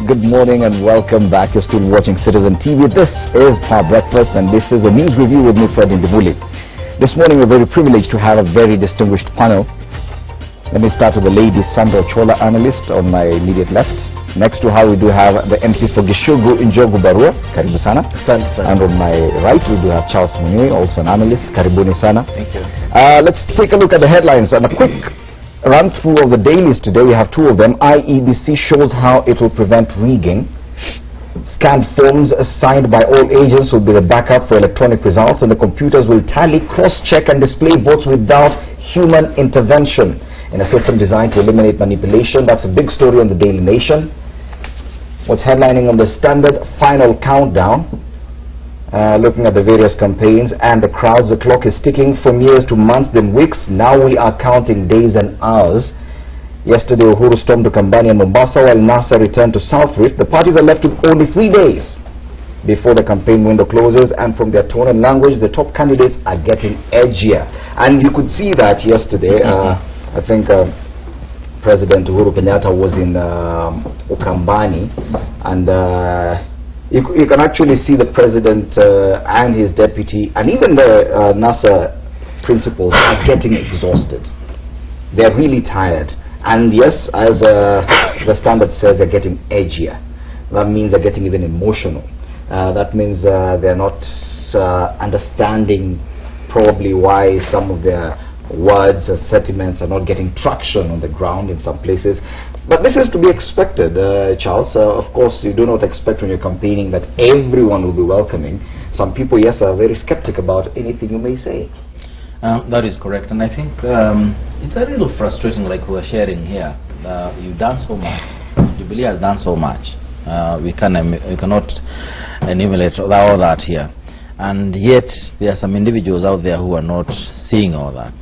good morning and welcome back. You're still watching Citizen TV. This is Power Breakfast and this is a news review with me, Fred Indibuli. This morning we're very privileged to have a very distinguished panel. Let me start with the lady, Sandra Chola, analyst on my immediate left. Next to her we do have the MC for Gishugu Njogu Barua, Karibu Sana. And on my right we do have Charles Munui, also an analyst, Karibuni Sana. Thank you. Let's take a look at the headlines and a quick run through of the dailies today. We have two of them. IEBC shows how it will prevent rigging. Scanned forms signed by all agents will be the backup for electronic results, and the computers will tally, cross-check and display votes without human intervention in a system designed to eliminate manipulation. That's a big story on the Daily Nation. What's headlining on the Standard? Final countdown. Looking at the various campaigns and the crowds, the clock is ticking from years to months, then weeks. Now we are counting days and hours. Yesterday, Uhuru stormed to Kambani and Mombasa, while NASA returned to South Rift. The parties are left with only 3 days before the campaign window closes, and from their tone and language, the top candidates are getting edgier. And you could see that yesterday. I think President Uhuru Kenyatta was in Ukambani, and you can actually see the president and his deputy and even the NASA principals are getting exhausted. They're really tired. And yes, as the Standard says, they're getting edgier. That means they're getting even emotional. That means they're not understanding probably why some of their words or sentiments are not getting traction on the ground in some places. But this is to be expected, Charles. Of course, you do not expect when you're campaigning that everyone will be welcoming. Some people, yes, are very skeptic about anything you may say. That is correct, and I think it's a little frustrating, like we're sharing here. You've done so much. Jubilee has done so much. We cannot enumerate all that here. And yet, there are some individuals out there who are not seeing all that.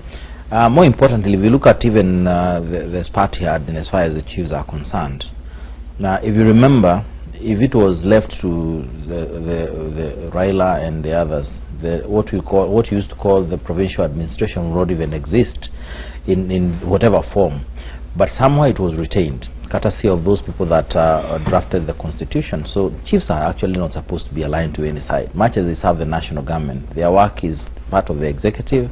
More importantly, if we look at even this party had, as far as the chiefs are concerned. Now, if you remember, if it was left to the Raila and the others, what you used to call the provincial administration would not even exist in whatever form. But somehow it was retained, courtesy of those people that drafted the constitution. So chiefs are actually not supposed to be aligned to any side, much as they serve the national government. Their work is part of the executive,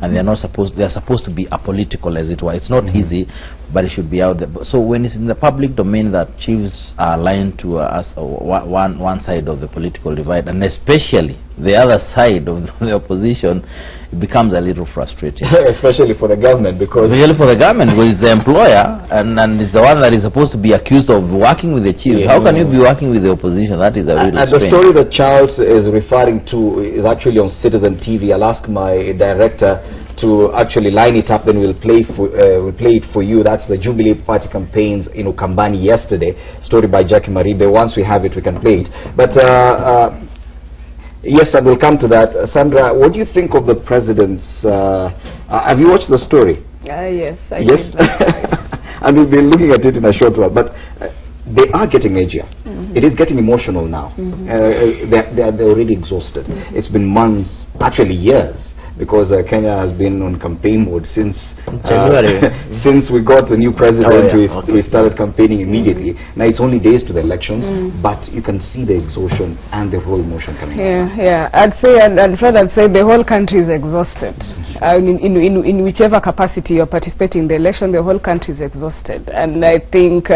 and they're supposed to be apolitical, as it were. It's not easy, but it should be out there. So when it's in the public domain that chiefs are aligned to one side of the political divide, and especially the other side of the opposition, it becomes a little frustrating. Especially for the government, because it's the employer, and it's the one that is supposed to be accused of working with the chiefs. How can you be working with the opposition? That is a really strange. The story that Charles is referring to is actually on Citizen TV. I'll ask my director to actually line it up, then we'll play it for you. That's the Jubilee Party campaigns in Ukambani yesterday. Story by Jackie Maribe. Once we have it, we can play it. But yes, and we'll come to that. Sandra, what do you think of the president's... have you watched the story? Yes, I did. And we've been looking at it in a short while. But they are getting edgier. It is getting emotional now. They're already exhausted. It's been months, actually years, because Kenya has been on campaign mode since January. Since we got the new president. We started campaigning immediately. Now it's only days to the elections, but you can see the exhaustion and the whole emotion coming out. Yeah, I'd say, and Fred, I'd say the whole country is exhausted. In whichever capacity you're participating in the election, the whole country is exhausted. And I think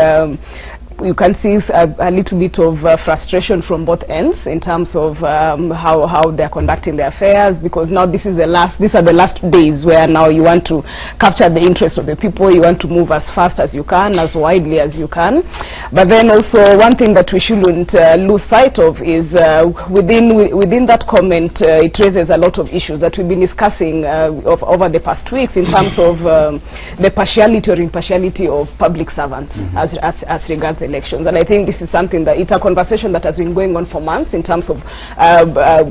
you can see a little bit of frustration from both ends in terms of how they're conducting their affairs, because now these are the last days where now you want to capture the interest of the people. You want to move as fast as you can, as widely as you can. But then also one thing that we shouldn't lose sight of is within that comment, it raises a lot of issues that we've been discussing over the past weeks in terms of the partiality or impartiality of public servants as regards elections. And I think this is something that it's a conversation that has been going on for months in terms of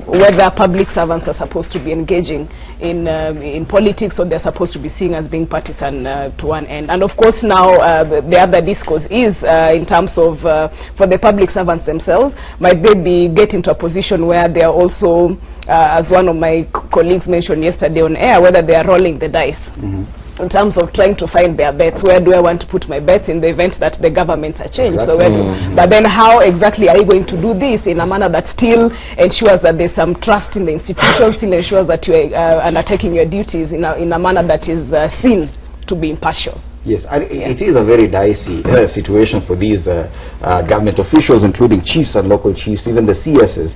whether public servants are supposed to be engaging in politics, or they're supposed to be seen as being partisan to one end. And of course now the other discourse is in terms of for the public servants themselves, might they be get into a position where they are also as one of my colleagues mentioned yesterday on air, whether they are rolling the dice in terms of trying to find their bets. Where do I want to put my bets in the event that the governments are changed? So but then how exactly are you going to do this in a manner that still ensures that there's some trust in the institution, still ensures that you are undertaking your duties in a manner that is seen to be impartial? Yes, it is a very dicey situation for these government officials, including chiefs and local chiefs, even the CSs,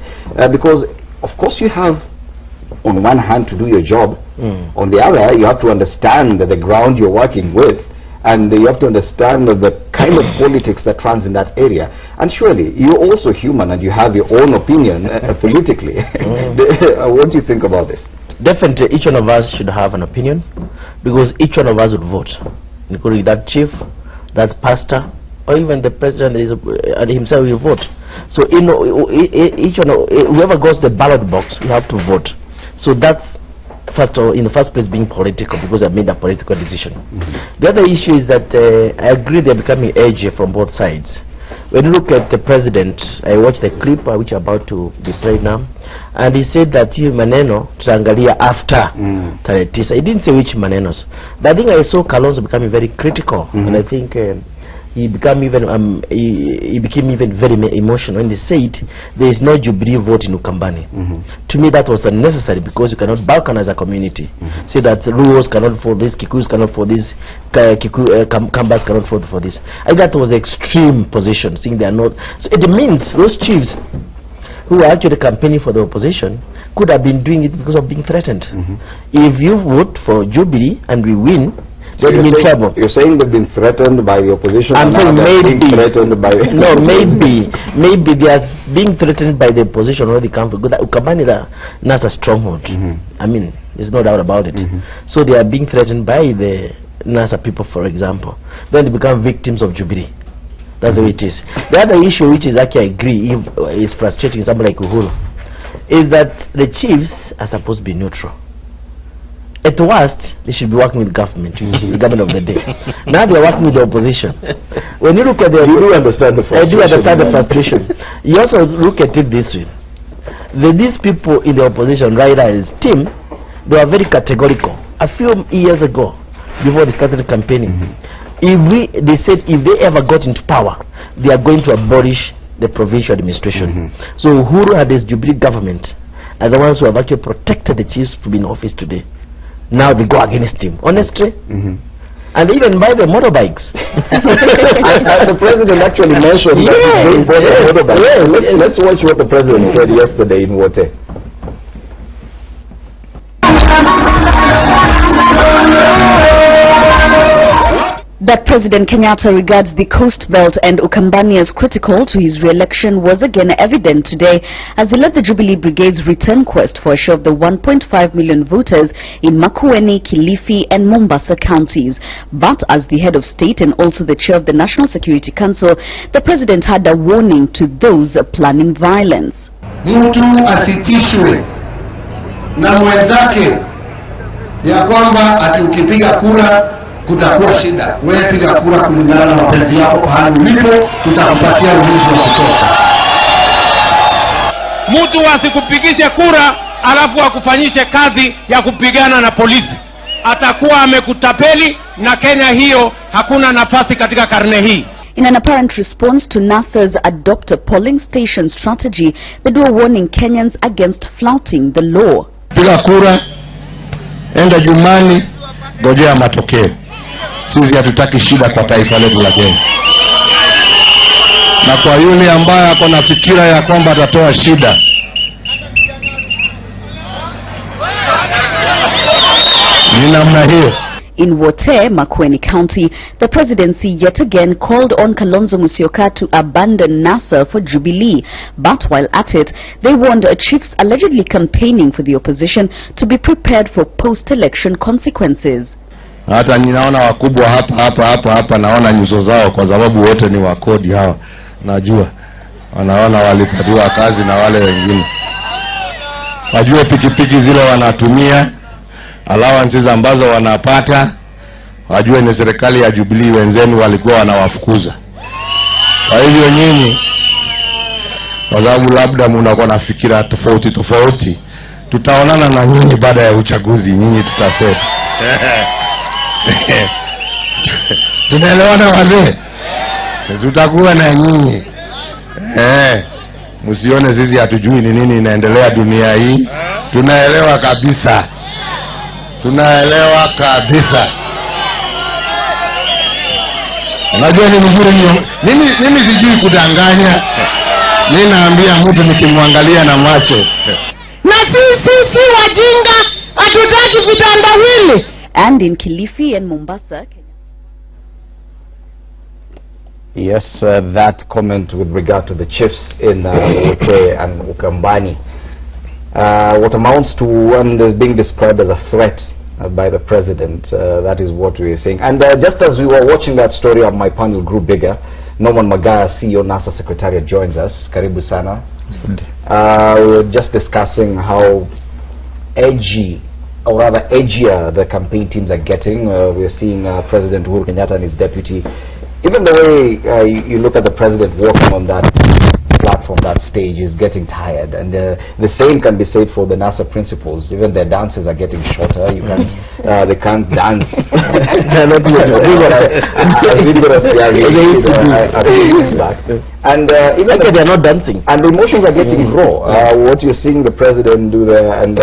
because of course you have on one hand to do your job, on the other you have to understand the ground you're working with, and you have to understand the kind of politics that runs in that area. And surely you're also human and you have your own opinion politically. What do you think about this? Definitely each one of us should have an opinion, because each one of us would vote, including that chief, that pastor, or even the president himself will vote. So each one, whoever goes to the ballot box, we have to vote. So that's in the first place being political, because I made a political decision. The other issue is that I agree they're becoming edgy from both sides. When you look at the president, I watched the clip which are about to be played now, and he said that you maneno tutaangalia after tarehe 9. He didn't say which manenos, but I think I saw Kalonzo becoming very critical, and I think he became even very emotional when they said there is no Jubilee vote in Ukambani. To me that was unnecessary, because you cannot balkanize a community. Say that Luos cannot vote this, Kikuyus cannot vote this, Kambas cannot vote for this. I think that was extreme position, saying they are not. So it means those chiefs who are actually campaigning for the opposition could have been doing it because of being threatened. If you vote for Jubilee and we win, so you're saying they've been threatened by the opposition? I'm saying maybe threatened by no, maybe they are being threatened by the opposition when they come to Ukambani. That's a stronghold. I mean, there's no doubt about it. So they are being threatened by the NASA people, for example. Then they become victims of Jubilee. That's the way it is. The other issue, which is actually I agree is frustrating somebody like Uhuru, is that the chiefs are supposed to be neutral. At worst, they should be working with government, the government of the day. Now they are working with the opposition. When you look at you do understand the frustration. I do understand the frustration. You also look at it this way. These people in the opposition, Raida's team, they were very categorical. A few years ago, before they started campaigning, they said if they ever got into power, they are going to abolish the provincial administration. So Uhuru and his Jubilee government are the ones who have actually protected the chiefs from being in office today. Now they go against him, honestly. And they even buy the motorbikes. And the president actually mentioned that they bought the motorbikes. Let's watch what the president said yesterday in Wote. That President Kenyatta regards the Coast Belt and Ukambani as critical to his re-election was again evident today as he led the Jubilee Brigade's return quest for a share of the 1.5 million voters in Makueni, Kilifi and Mombasa counties. But as the head of state and also the chair of the National Security Council, the president had a warning to those planning violence. Mtu asitishwe na mwenzake ya kwamba ati ukipiga kura kutakuwa shida. Wewe piga kura kulingana na mapenzi yako pahali ulipo, tutakupatia ruhusa wa kutoka. Mtu asikupigishe kura alafu akufanyishe kazi ya kupigana na polisi. Atakuwa amekutapeli, na Kenya hiyo hakuna nafasi katika karne hii. In an apparent response to NASA's adopt a polling station strategy, they were warning Kenyans against flouting the law. Piga kura, enda jumani, ngojea matokeo. Sisi hatutaki shida kwa taifa letu la Kenya. Na kwa yule ambaye ako na fikira ya kwamba atatoa shida, ni namna hiyo. In Wote, Makueni County, the presidency yet again called on Kalonzo Musyoka to abandon NASA for Jubilee. But while at it, they warned chiefs allegedly campaigning for the opposition to be prepared for post-election consequences. Hata ninaona wakubwa hapa naona nyuso zao, kwa sababu wote ni wakodi hawa. Najua wanaona walipatiwa kazi na wale wengine. Wajue pikipiki zile wanatumia, allowances ambazo wanapata, wajue ni serikali ya Jubilee wenzenu walikuwa wanawafukuza. Kwa hivyo nyinyi, kwa sababu labda mnakuwa na fikira tofauti, tutaonana na nyinyi baada ya uchaguzi, nyinyi tutasema. Tunaelewana wazee? Tutakuwa na nyinyi. Msione sisi hatujui ni nini inaendelea dunia hii. Tunaelewa kabisa. Tunaelewa kabisa. Unajua ni mzuri mimi sijui kudanganya. Mimi naambia mtu nikimwangalia na macho. Na sisi si wajinga, hatutaki vitandawili. And in Kilifi and Mombasa. Yes, that comment with regard to the chiefs in Wete and Ukambani. What amounts to one is being described as a threat by the president. That is what we are saying. And just as we were watching that story of my panel grew bigger, Norman Magaya, CEO NASA Secretariat, joins us. Karibu sana. We were just discussing how edgy, or rather edgier, the campaign teams are getting. We are seeing President Uhuru Kenyatta and his deputy. Even the way you look at the president walking on that platform, that stage, is getting tired. And the same can be said for the NASA principals. Even their dances are getting shorter. You can't, they can't dance. And even they are not dancing. And the emotions are getting raw. What you're seeing the president do there, and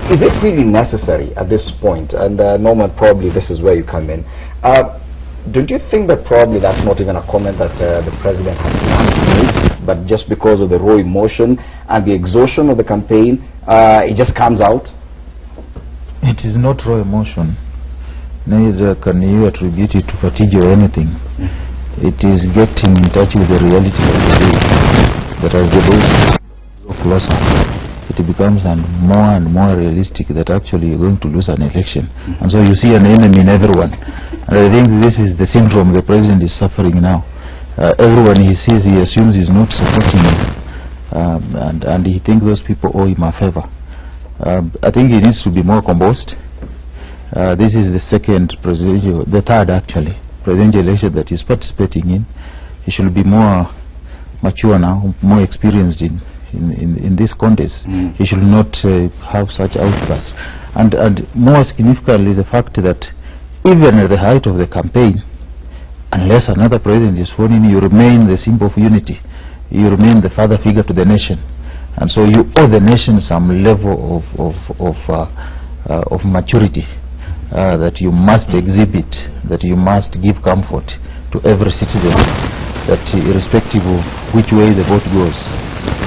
is it really necessary at this point? And Norman, probably this is where you come in. Don't you think that probably that's not even a comment that the president has made, but just because of the raw emotion and the exhaustion of the campaign, it just comes out? It is not raw emotion. Neither can you attribute it to fatigue or anything. It is getting in touch with the reality of the day. That as the days go closer, it becomes more and more realistic that actually you're going to lose an election. And so you see an enemy in everyone. And I think this is the syndrome the president is suffering now. Everyone he sees, he assumes is not supporting him. And he thinks those people owe him a favor. I think he needs to be more composed. This is the the third actually, presidential election that he's participating in. He should be more mature now, more experienced in this contest. He should not have such outbursts. And more significant is the fact that even at the height of the campaign, unless another president is sworn in, you remain the symbol of unity. You remain the father figure to the nation. And so you owe the nation some level of maturity that you must exhibit, that you must give comfort to every citizen, that irrespective of which way the vote goes,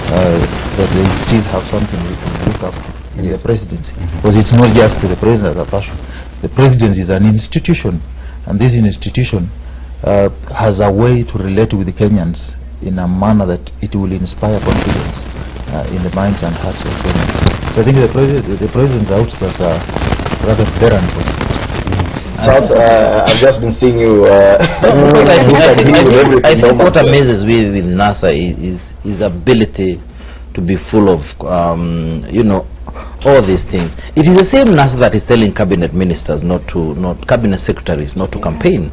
that they still have something we can look up in the presidency. Because it's not just the president as a person. The presidency is an institution, and this institution has a way to relate with the Kenyans in a manner that it will inspire confidence in the minds and hearts of Kenyans. So I think the president's outbursts are rather barren. Charles, I've just been seeing you. I think what amazes me with NASA is his ability to be full of, all these things. It is the same NASA that is telling cabinet ministers cabinet secretaries not to campaign.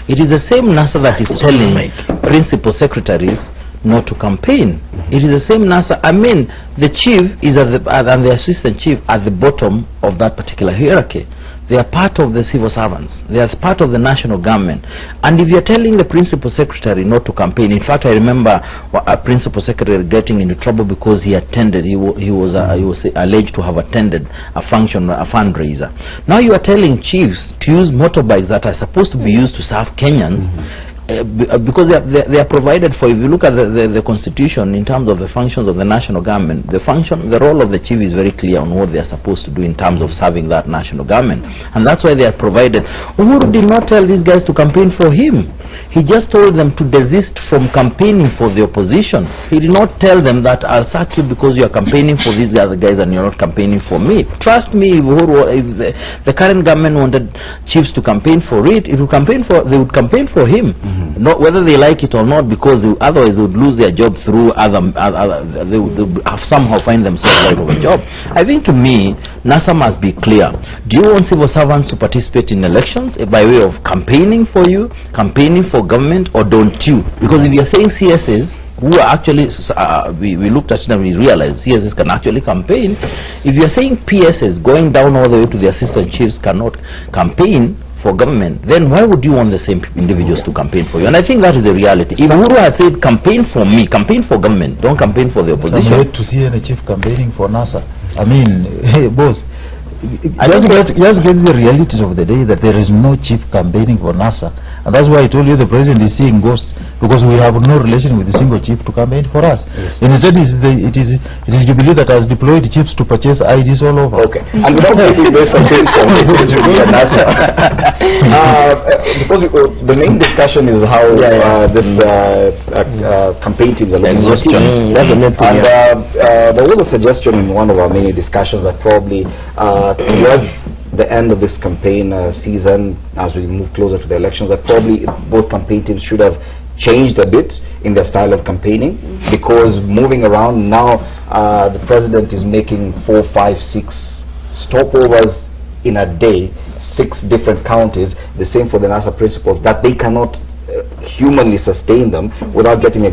It is the same NASA that is telling principal secretaries not to campaign. It is the same NASA. I mean, the chief is and the assistant chief at the bottom of that particular hierarchy. They are part of the civil servants. They are part of the national government. And if you are telling the principal secretary not to campaign, in fact, I remember a principal secretary getting into trouble because he attended. He was alleged to have attended a function, a fundraiser. Now you are telling chiefs to use motorbikes that are supposed to be used to serve Kenyans. Because they are provided for. If you look at the constitution in terms of the functions of the national government, the role of the chief is very clear on what they are supposed to do in terms of serving that national government, and that's why they are provided. Uhuru did not tell these guys to campaign for him. He just told them to desist from campaigning for the opposition. He did not tell them that I'll sack you because you are campaigning for these other guys and you're not campaigning for me. Trust me, if the current government wanted chiefs to campaign for it, they would campaign for him. Not whether they like it or not, because otherwise they would lose their job through they would somehow find themselves out of a job. I think to me, NASA must be clear. Do you want civil servants to participate in elections by way of campaigning for you, campaigning for government, or don't you? Because if you're saying CSs, who are actually, we looked at it and we realized CSS can actually campaign. If you're saying PSS going down all the way to the assistant chiefs cannot campaign for government, then why would you want the same individuals to campaign for you? And I think that is the reality. If Uhuru had said, campaign for me, campaign for government, don't campaign for the opposition. I'm to see any chief campaigning for NASA. I mean, hey, boss, just get the realities of the day that there is no chief campaigning for NASA. And that's why I told you the president is seeing ghosts, because we have no relation with a single chief to campaign for us. Yes. And instead it is Jubilee that has deployed chiefs to purchase IDs all over. Okay. And without taking this because the main discussion is how this campaign teams are looking at. And there was a suggestion in one of our many discussions that probably towards the end of this campaign season, as we move closer to the elections, that probably both campaign teams should have changed a bit in their style of campaigning, because moving around now, the president is making 4, 5, 6 stopovers in a day, 6 different counties. The same for the NASA principals, that they cannot humanly sustain them without getting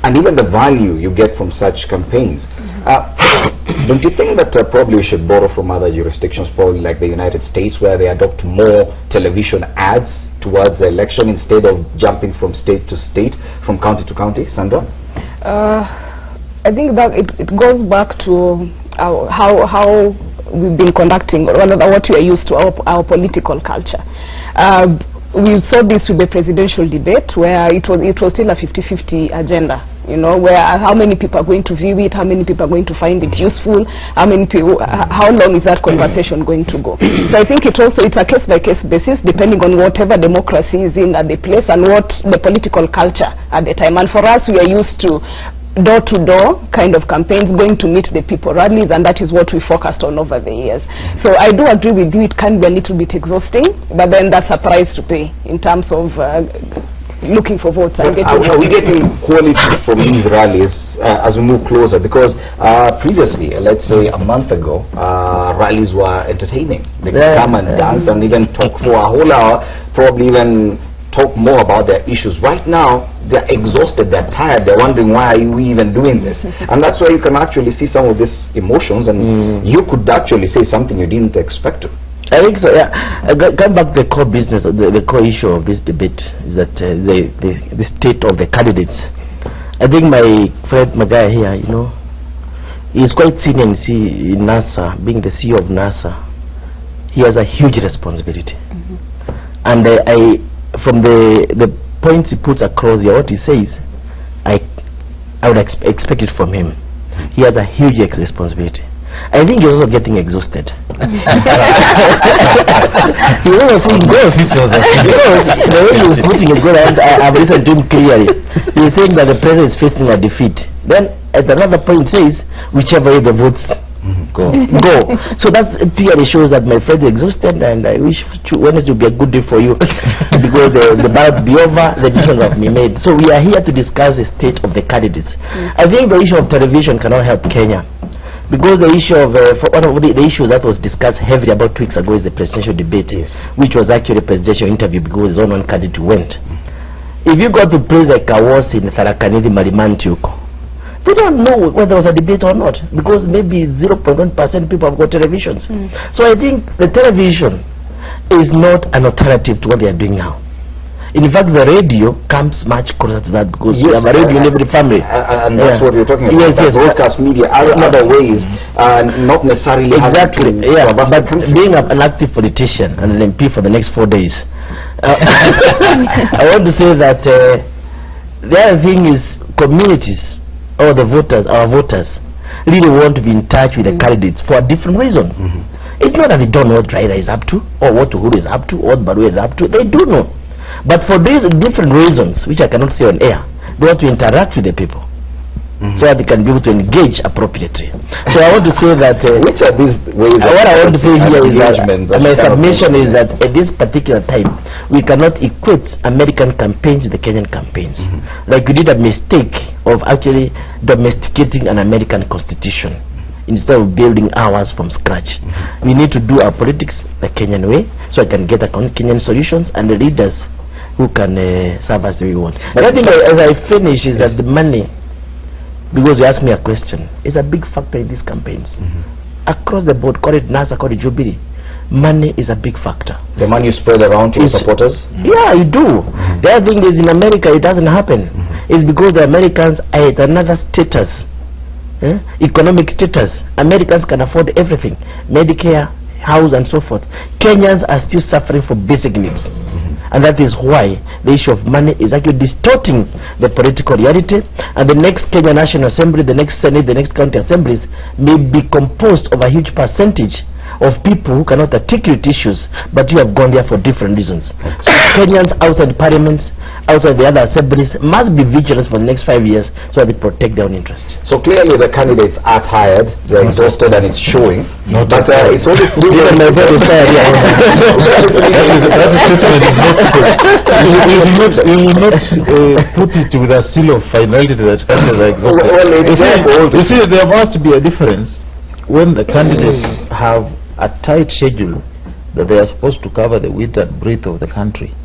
and even the value you get from such campaigns. Don't you think that probably we should borrow from other jurisdictions, probably like the United States, where they adopt more television ads towards the election instead of jumping from state to state, from county to county? Sandra? I think that it goes back to how we've been conducting, or rather what we are used to, our political culture. We saw this with the presidential debate, where it was still a 50-50 agenda, you know, where how many people are going to view it, how many people are going to find it useful, how long is that conversation going to go. So I think it's a case-by-case basis, depending on whatever democracy is in at the place and what the political culture at the time. And for us, we are used to door-to-door kind of campaigns, going to meet the people, rallies, and that is what we focused on over the years. So I do agree with you, it can be a little bit exhausting, but then that's a price to pay in terms of looking for votes. And are we getting quality from these rallies as we move closer? Because previously, let's say a month ago, rallies were entertaining. They could come and dance and even talk for a whole hour, probably even talk more about their issues. Right now, they're exhausted, they're tired, they're wondering why are we even doing this. And that's where you can actually see some of these emotions, and you could actually say something you didn't expect to. I think so, yeah. Come back to the core business, the core issue of this debate is that the state of the candidates. I think my friend Magaya here, you know, he's quite senior in NASA, being the CEO of NASA. He has a huge responsibility. And from the points he puts across here, what he says, I would expect it from him. He has a huge responsibility. I think he's also getting exhausted. He's also saying ghost. The way he was putting it, I've listened to him clearly. He's saying that the president is facing a defeat. Then at another point says, whichever way the votes go. So that clearly shows that my friend is exhausted, and I wish Wednesday will be a good day for you because the ballot will be over, the decisions have been made. So we are here to discuss the state of the candidates. I think the issue of television cannot help Kenya, because the issue of one of the issues that was discussed heavily about 2 weeks ago is the presidential debate, which was actually a presidential interview because there's only one candidate went. If you go to place like I was in Tharaka-Nithi, Marimantiuko, they don't know whether there was a debate or not, because maybe 0.1% people have got televisions. So I think the television is not an alternative to what they are doing now. In fact, the radio comes much closer to that, because you have a radio in every family. And that's what you're talking about. Yes, broadcast media, other ways, not necessarily exactly. But being an active politician and an MP for the next 4 days, I want to say that the other thing is communities, or the voters, our voters, really want to be in touch with the candidates for a different reason. It's not that they don't know what Raila is up to, or what Uhuru is up to, or what Baru is up to. They do know. But for these different reasons, which I cannot say on air, they want to interact with the people, so that they can be able to engage appropriately. So I want to say that which are these ways? What I want to say here is that my submission is that at this particular time, we cannot equate American campaigns with the Kenyan campaigns. Like we did a mistake of actually domesticating an American constitution instead of building ours from scratch. We need to do our politics the Kenyan way, so I can get Kenyan solutions and the leaders who can serve us the way we want. But I think as I finish is that the money because you asked me a question, is a big factor in these campaigns. Across the board, call it NASA, call it Jubilee, money is a big factor. The money you spread around to your supporters? Yeah, you do. The other thing is, in America, it doesn't happen. It's because the Americans are at another status, economic status. Americans can afford everything, Medicare, house, and so forth. Kenyans are still suffering for basic needs. And that is why the issue of money is actually distorting the political reality, and the next Kenya National Assembly, the next Senate, the next county assemblies may be composed of a huge percentage of people who cannot articulate issues, but you have gone there for different reasons. So Kenyans outside parliaments, outside the other assemblies, must be vigilant for the next 5 years so that they protect their own interests. So clearly the candidates are tired, they're exhausted, and it's showing. But it's only Even my very tired, You will not put it with a seal of finality that candidates are exhausted. You see, there must be a difference when the candidates have a tight schedule that they are supposed to cover the width and breadth of the country,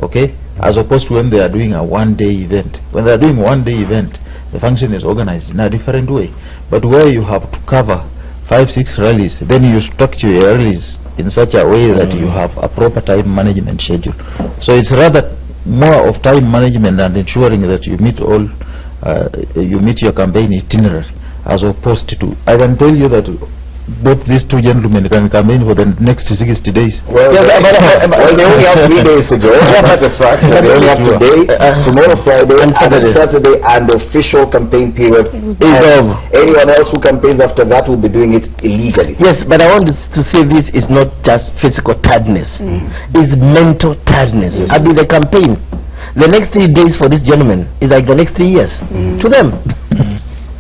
okay, as opposed to when they are doing a one-day event. When they are doing one-day event, the function is organized in a different way. But where you have to cover 5-6 rallies, then you structure your rallies in such a way that you have a proper time management schedule. So it's rather more of time management and ensuring that you meet all you meet your campaign itinerary, as opposed to, I can tell you that both these two gentlemen can campaign for the next 60 days. Well, yes, but they only have 3 days to go. That's the fact. They only have today, tomorrow Friday, and Saturday, and the official campaign period is over. Anyone else who campaigns after that will be doing it illegally. Yes, but I want to say this is not just physical tiredness. It's mental tiredness. Yes. I'll be the campaign. The next 3 days for this gentleman is like the next 3 years to them.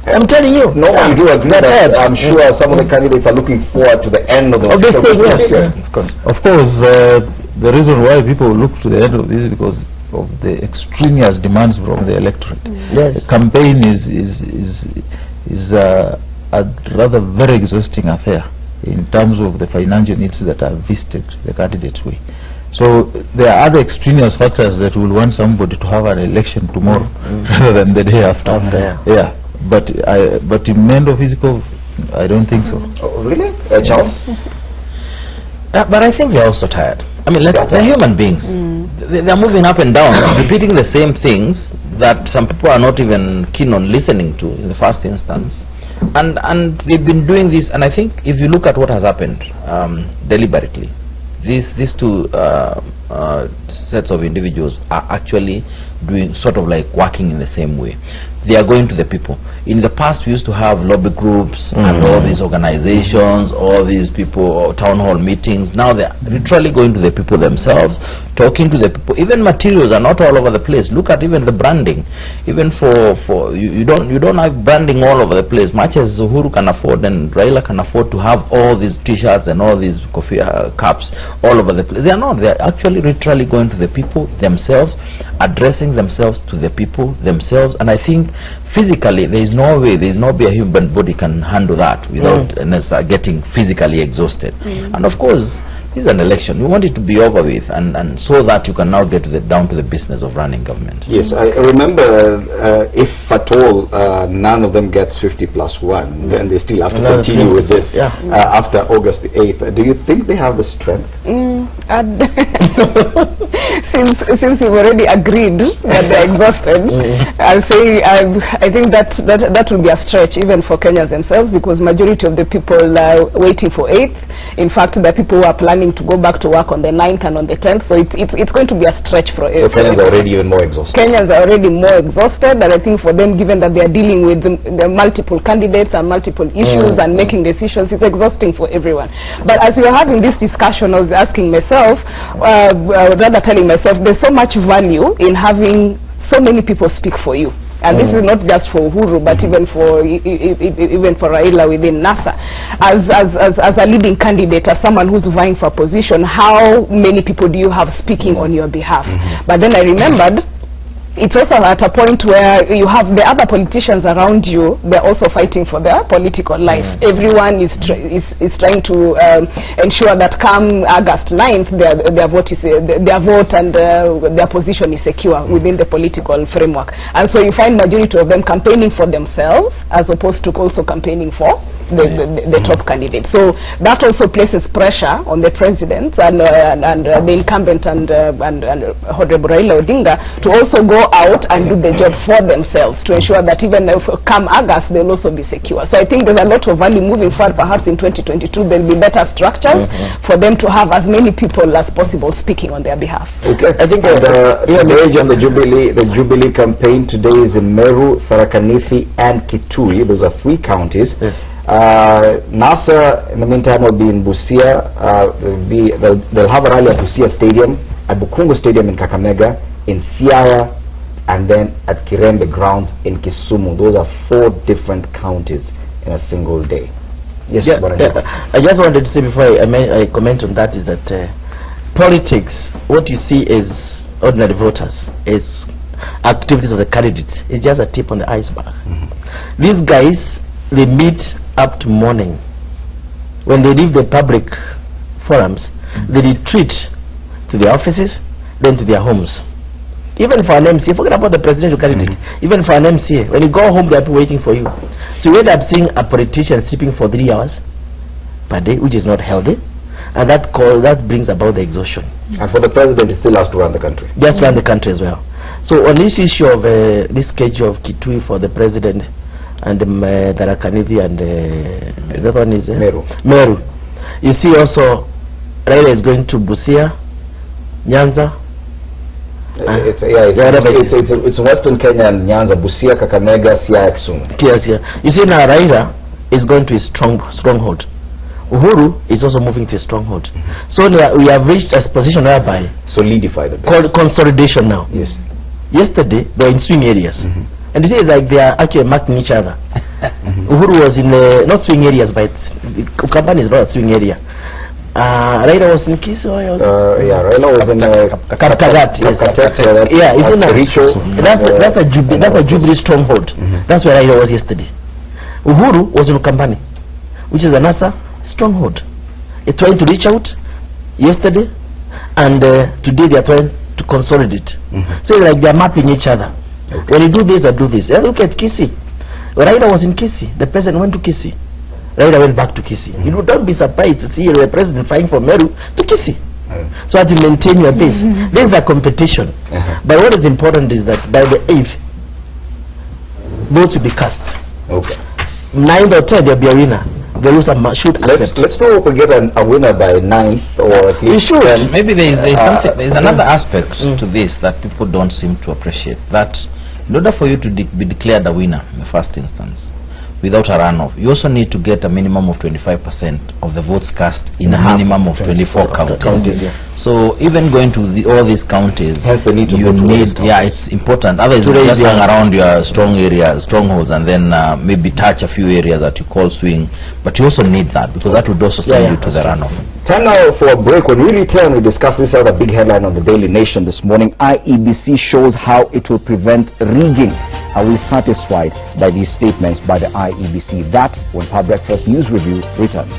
I'm telling you. No, I do agree that I'm sure some of the candidates are looking forward to the end of the yes. Of course, the reason why people look to the end of this is because of the extraneous demands from the electorate. Yes. The campaign is a rather very exhausting affair in terms of the financial needs that are visited the candidate's way. So there are other extraneous factors that will want somebody to have an election tomorrow rather than the day after. Yeah. But in mental physical, I don't think so. Oh, really? Charles? But I think they're also tired. I mean, they're human beings. They're moving up and down, repeating the same things that some people are not even keen on listening to in the first instance. And they've been doing this, and I think if you look at what has happened deliberately, these two sets of individuals are actually doing sort of like working in the same way. They are going to the people. In the past, we used to have lobby groups and all these organizations, all these people, or town hall meetings. Now they are literally going to the people themselves, talking to the people. Even materials are not all over the place. Look at even the branding. Even for you don't have branding all over the place. Much as Uhuru can afford and Raila can afford to have all these T-shirts and all these coffee cups all over the place. They are not. They are actually literally going to the people themselves, addressing themselves to the people themselves. And I think physically there is no way, there is no way a human body can handle that without getting physically exhausted. And of course, this is an election. You want it to be over with, and so that you can now get down to the business of running government. Yes, I remember if at all none of them gets 50+1, then they still have to continue with this after August the 8th. Do you think they have the strength? Since we've already agreed that they're exhausted, I'll say I think that will be a stretch even for Kenyans themselves, because majority of the people are waiting for 8th. In fact, the people who are planning to go back to work on the 9th and on the 10th, so it's going to be a stretch for us. So Kenyans are already even more exhausted. Kenyans are already more exhausted, and I think for them, given that they are dealing with the multiple candidates and multiple issues and making decisions, it's exhausting for everyone. But as we were having this discussion, I was asking myself, rather telling myself, there's so much value in having so many people speak for you. And this is not just for Uhuru, but even for Raila within NASA. As a leading candidate, as someone who's vying for a position, how many people do you have speaking on your behalf? But then I remembered it's also at a point where you have the other politicians around you, they're also fighting for their political life. Everyone is trying to ensure that come August 9th, their vote and their position is secure within the political framework. And so you find majority of them campaigning for themselves as opposed to also campaigning for the top candidate. So that also places pressure on the president and the incumbent and Honorable Raila Odinga to also go out and do the job for themselves to ensure that even if come August they'll also be secure. So I think there's a lot of value moving forward. Perhaps in 2022 there'll be better structures for them to have as many people as possible speaking on their behalf. Okay, I think the age of the Jubilee campaign today is in Meru, Tharaka Nithi and Kitui. Those are 3 counties. Yes. NASA in the meantime will be in Busia. They'll have a rally at Busia Stadium, at Bukungu Stadium in Kakamega, in Siaya, and then at Kirembe Grounds in Kisumu. Those are 4 different counties in a single day. Yes, I just wanted to say before I comment on that is that politics, what you see is ordinary voters, is activities of the candidates. It's just a tip on the iceberg. These guys, they meet up to morning. When they leave the public forums, they retreat to their offices, then to their homes. Even for an MC, forget about the presidential candidate, even for an MC, when you go home, they are waiting for you. So you end up seeing a politician sleeping for 3 hours per day, which is not healthy, and that brings about the exhaustion. And for the president, he still has to run the country. Just run the country as well. So on this issue of this schedule of Kitui for the president and Tharaka Nithi and that one is Meru. You see also Raila is going to Busia, Nyanza. It's Western Kenya and Nyanza, Busia, Kakamega, Siaya, Kisumu. Yes, yeah. You see now Raila is going to his stronghold. Uhuru is also moving to a stronghold. So we have reached a position whereby solidified consolidation now. Yes. Yesterday they were in swing areas. And it is like they are actually marking each other. Uhuru was in not swing areas, but Ukambani is not a swing area. Raila was in Kisi. Raila was in Kaptagat. Yeah, it's in that's a Jubilee stronghold. That's where Raila was yesterday. Uhuru was in Ukambani, which is another stronghold. They're trying to reach out yesterday, and today they are trying to consolidate. So it's like they are mapping each other. When you do this, I do this. Look at Kisi. When Raila was in Kisi, the president went to Kisi. Raila went back to Kisi. You know, don't be surprised to see the president flying from Meru to Kisi. So that you maintain your base. This is a competition. But what is important is that by the 8th, votes will be cast. Okay. 9th or 10th, there will be a winner. There is a shoot. Let's know if we get a winner by 9th or at least. Maybe there is another aspect to this that people don't seem to appreciate. That in order for you to be declared a winner in the first instance, without a runoff, you also need to get a minimum of 25% of the votes cast in a minimum of 24 counties. So even going to all these counties, it's important. Otherwise, you just hang around your strong areas, strongholds, and then maybe touch a few areas that you call swing. But you also need that, because that would also send you to the runoff. Time now for a break. When we return, we discuss this other big headline on the Daily Nation this morning. IEBC shows how it will prevent rigging. Are we satisfied by these statements by the IEBC? That when Power Breakfast News Review returns.